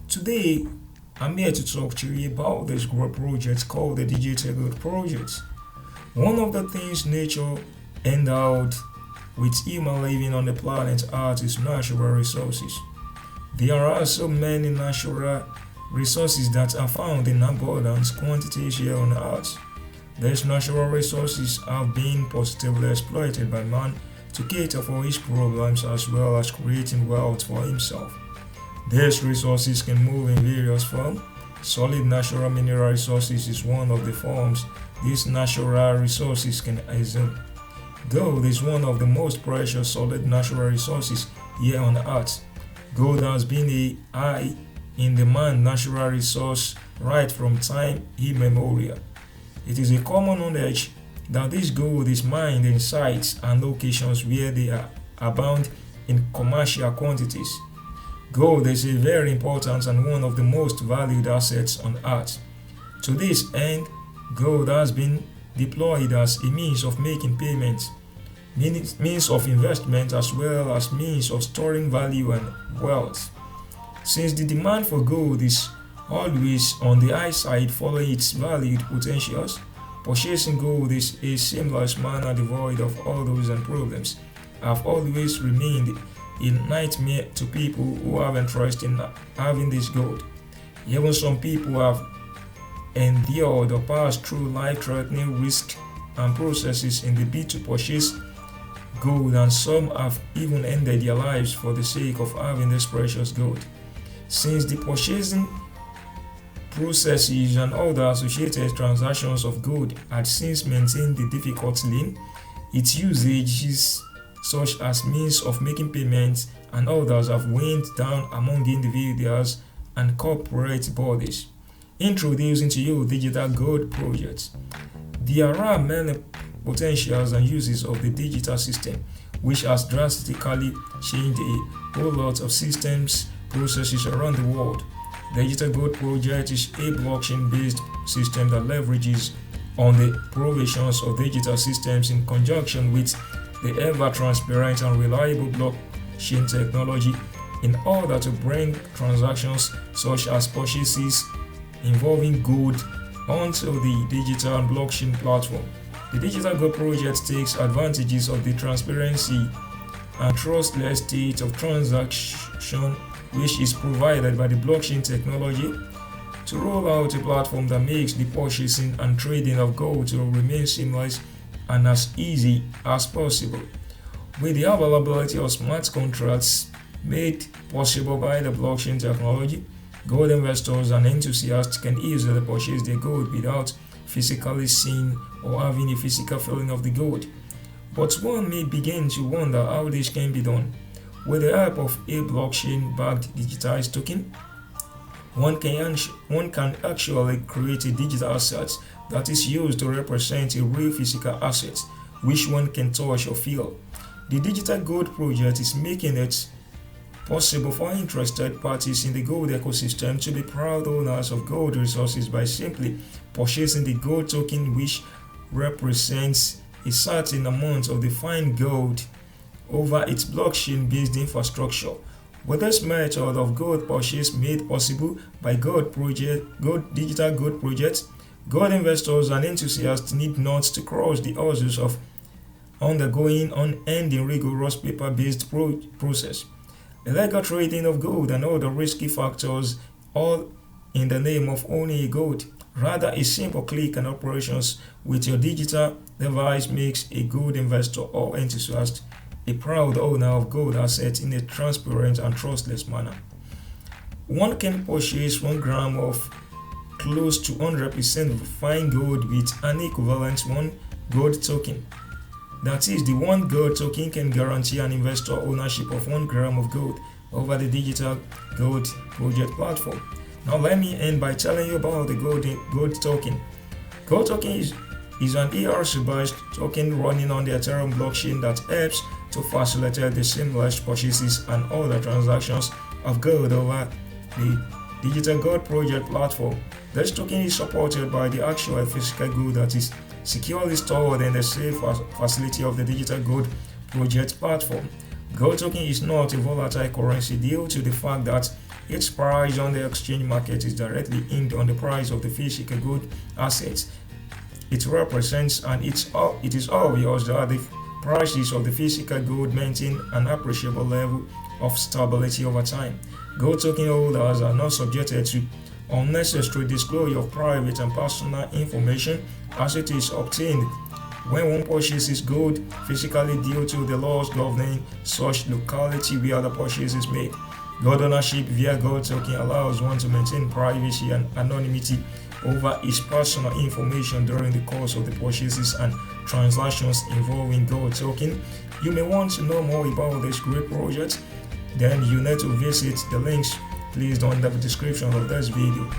Today, I'm here to talk to you about this great project called the DigitalGold project. One of the things nature endowed with human living on the planet Earth is natural resources. There are so many natural resources that are found in abundant quantities here on Earth. These natural resources have been positively exploited by man to cater for his problems as well as creating wealth for himself. These resources can move in various forms. Solid natural mineral resources is one of the forms these natural resources can assume. Gold is one of the most precious solid natural resources here on Earth. Gold has been a high in demand natural resource right from time immemorial. It is a common knowledge that this gold is mined in sites and locations where they are abound in commercial quantities. Gold is a very important and one of the most valued assets on earth. To this end, gold has been deployed as a means of making payments, means of investment, as well as means of storing value and wealth. Since the demand for gold is always on the high side following its valued potentials, purchasing gold is a seamless manner devoid of hurdles and problems. Have always remained a nightmare to people who have interest in having this gold. Even some people have endured or passed through life-threatening risks and processes in the bid to purchase gold, and some have even ended their lives for the sake of having this precious gold. Since the purchasing processes and all the associated transactions of gold had since maintained the difficult lane, its usage is such as means of making payments and others have waned down among the individuals and corporate bodies. Introducing to you DigitalGold project. There are many potentials and uses of the digital system, which has drastically changed a whole lot of systems processes around the world. The DigitalGold project is a blockchain-based system that leverages on the provisions of digital systems in conjunction with the ever-transparent and reliable blockchain technology in order to bring transactions such as purchases involving gold onto the digital and blockchain platform. The DigitalGold project takes advantages of the transparency and trustless state of transaction which is provided by the blockchain technology to roll out a platform that makes the purchasing and trading of gold to remain seamless and as easy as possible. With the availability of smart contracts made possible by the blockchain technology, gold investors and enthusiasts can easily purchase their gold without physically seeing or having a physical feeling of the gold. But one may begin to wonder how this can be done. With the help of a blockchain-backed digitized token, one can actually create a digital asset that is used to represent a real physical asset, which one can touch or feel. The DigitalGold project is making it possible for interested parties in the gold ecosystem to be proud owners of gold resources by simply purchasing the gold token, which represents a certain amount of the fine gold over its blockchain-based infrastructure. With this method of gold purchase made possible by DigitalGold project, gold investors and enthusiasts need not to cross the hurdles of undergoing unending rigorous paper-based process, illegal trading of gold and other risky factors, all in the name of owning a gold. Rather, a simple click and operations with your digital device makes a gold investor or enthusiast a proud owner of gold assets in a transparent and trustless manner. One can purchase 1 gram of close to 100% fine gold with an equivalent 1 gold token. That is, the 1 gold token can guarantee an investor ownership of 1 gram of gold over the DigitalGold project platform. Now let me end by telling you about the gold token. Gold token is an ERC-based token running on the Ethereum blockchain that helps to facilitate the seamless purchases and other transactions of gold over the DigitalGold project platform. This token is supported by the actual physical gold that is securely stored in the safe facility of the DigitalGold project platform. Gold token is not a volatile currency due to the fact that its price on the exchange market is directly linked on the price of the physical gold assets it represents, and it is obvious that the prices of the physical gold maintain an appreciable level of stability over time. Gold token holders are not subjected to unnecessary disclosure of private and personal information as it is obtained when one purchases gold physically due to the laws governing such locality where the purchase is made. Gold ownership via gold token allows one to maintain privacy and anonymity over his personal information during the course of the purchases and transactions involving gold token. You may want to know more about this great project, then you need to visit the links placed on the description of this video.